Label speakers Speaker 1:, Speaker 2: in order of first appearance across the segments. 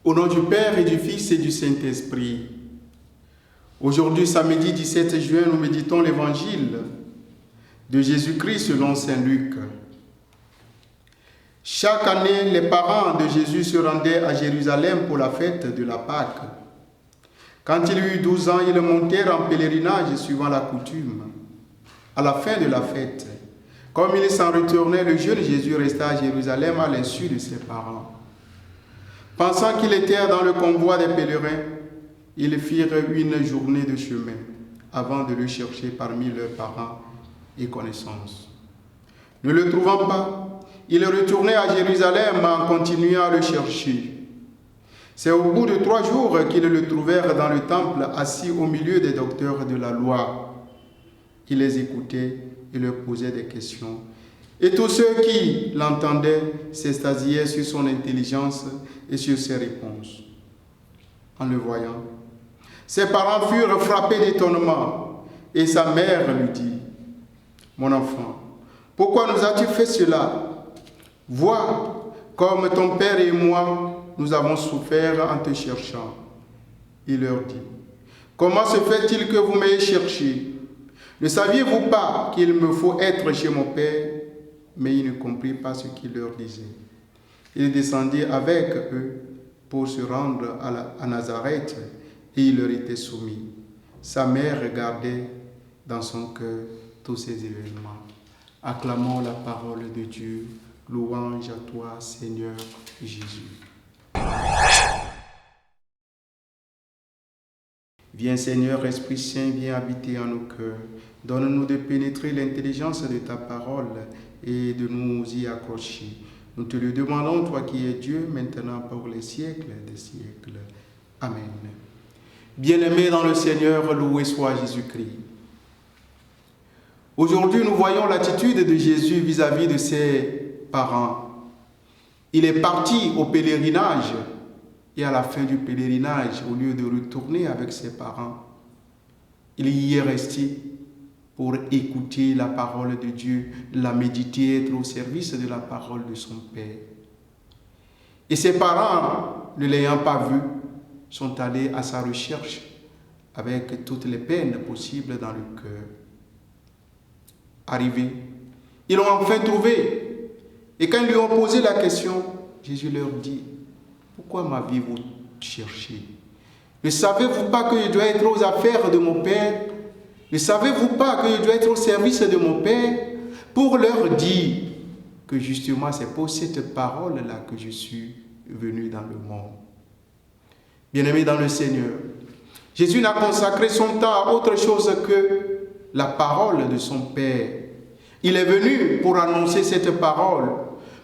Speaker 1: Au nom du Père et du Fils et du Saint-Esprit. Aujourd'hui, samedi 17 juin, nous méditons l'évangile de Jésus-Christ selon Saint Luc. Chaque année, les parents de Jésus se rendaient à Jérusalem pour la fête de la Pâque. Quand il eut 12 ans, ils montèrent en pèlerinage suivant la coutume. À la fin de la fête, comme il s'en retournait, le jeune Jésus resta à Jérusalem à l'insu de ses parents. Pensant qu'il était dans le convoi des pèlerins, ils firent une journée de chemin avant de le chercher parmi leurs parents et connaissances. Ne le trouvant pas, ils retournaient à Jérusalem en continuant à le chercher. C'est au bout de 3 jours qu'ils le trouvèrent dans le temple, assis au milieu des docteurs de la loi. Il les écoutait et leur posait des questions. Et tous ceux qui l'entendaient s'extasiaient sur son intelligence et sur ses réponses. En le voyant, ses parents furent frappés d'étonnement et sa mère lui dit : « Mon enfant, pourquoi nous as-tu fait cela ? Vois comme ton père et moi, nous avons souffert en te cherchant. » Il leur dit : « Comment se fait-il que vous m'ayez cherché ? Ne saviez-vous pas qu'il me faut être chez mon père ? » Mais ils ne comprirent pas ce qu'il leur disait. Il descendit avec eux pour se rendre à Nazareth et il leur était soumis. Sa mère regardait dans son cœur tous ces événements. Acclamons la parole de Dieu. Louange à toi, Seigneur Jésus. Viens Seigneur, Esprit Saint, viens habiter en nos cœurs. Donne-nous de pénétrer l'intelligence de ta parole et de nous y accrocher. Nous te le demandons, toi qui es Dieu, maintenant pour les siècles des siècles. Amen. Bien-aimés dans le Seigneur, loué soit Jésus-Christ. Aujourd'hui, nous voyons l'attitude de Jésus vis-à-vis de ses parents. Il est parti au pèlerinage et à la fin du pèlerinage, au lieu de retourner avec ses parents, il y est resté pour écouter la parole de Dieu, la méditer, être au service de la parole de son Père. Et ses parents, ne l'ayant pas vu, sont allés à sa recherche avec toutes les peines possibles dans le cœur. Arrivés, ils l'ont enfin trouvé. Et quand ils lui ont posé la question, Jésus leur dit : « Pourquoi m'aviez-vous cherché ? Ne savez-vous pas que je dois être aux affaires de mon Père ? Ne savez-vous pas que je dois être au service de mon Père ? » Pour leur dire que justement c'est pour cette parole-là que je suis venu dans le monde. Bien-aimés dans le Seigneur, Jésus n'a consacré son temps à autre chose que la parole de son Père. Il est venu pour annoncer cette parole,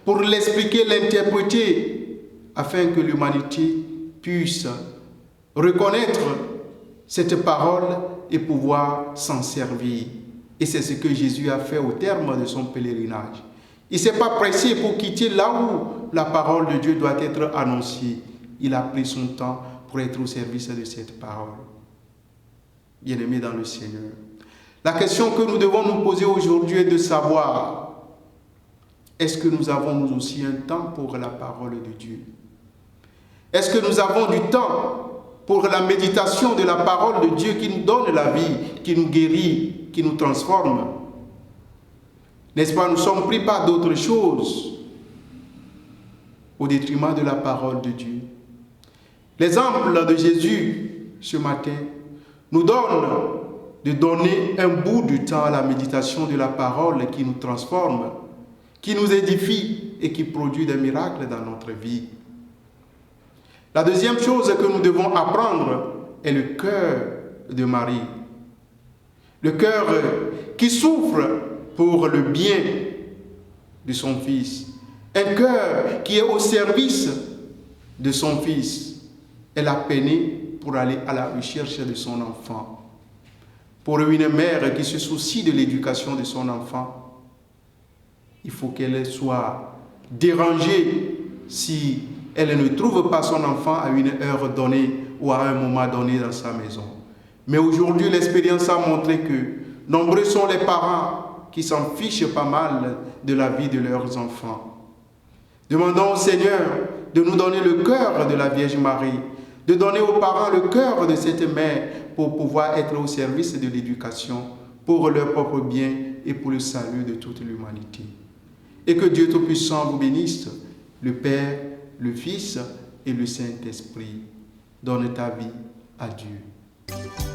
Speaker 1: pour l'expliquer, l'interpréter, afin que l'humanité puisse reconnaître cette parole et pouvoir s'en servir. Et c'est ce que Jésus a fait au terme de son pèlerinage. Il ne s'est pas pressé pour quitter là où la parole de Dieu doit être annoncée. Il a pris son temps pour être au service de cette parole. Bien-aimés dans le Seigneur, la question que nous devons nous poser aujourd'hui est de savoir, est-ce que nous avons nous aussi un temps pour la parole de Dieu ? Est-ce que nous avons du temps pour la méditation de la parole de Dieu qui nous donne la vie, qui nous guérit, qui nous transforme? N'est-ce pas, nous sommes pris par d'autres choses au détriment de la parole de Dieu. L'exemple de Jésus ce matin nous donne de donner un bout du temps à la méditation de la parole qui nous transforme, qui nous édifie et qui produit des miracles dans notre vie. La deuxième chose que nous devons apprendre est le cœur de Marie. Le cœur qui souffre pour le bien de son Fils. Un cœur qui est au service de son Fils. Elle a peiné pour aller à la recherche de son enfant. Pour une mère qui se soucie de l'éducation de son enfant, il faut qu'elle soit dérangée si elle ne trouve pas son enfant à une heure donnée ou à un moment donné dans sa maison. Mais aujourd'hui, l'expérience a montré que nombreux sont les parents qui s'en fichent pas mal de la vie de leurs enfants. Demandons au Seigneur de nous donner le cœur de la Vierge Marie, de donner aux parents le cœur de cette mère pour pouvoir être au service de l'éducation, pour leur propre bien et pour le salut de toute l'humanité. Et que Dieu Tout-Puissant vous bénisse, le Père, le Fils et le Saint-Esprit. Donne ta vie à Dieu.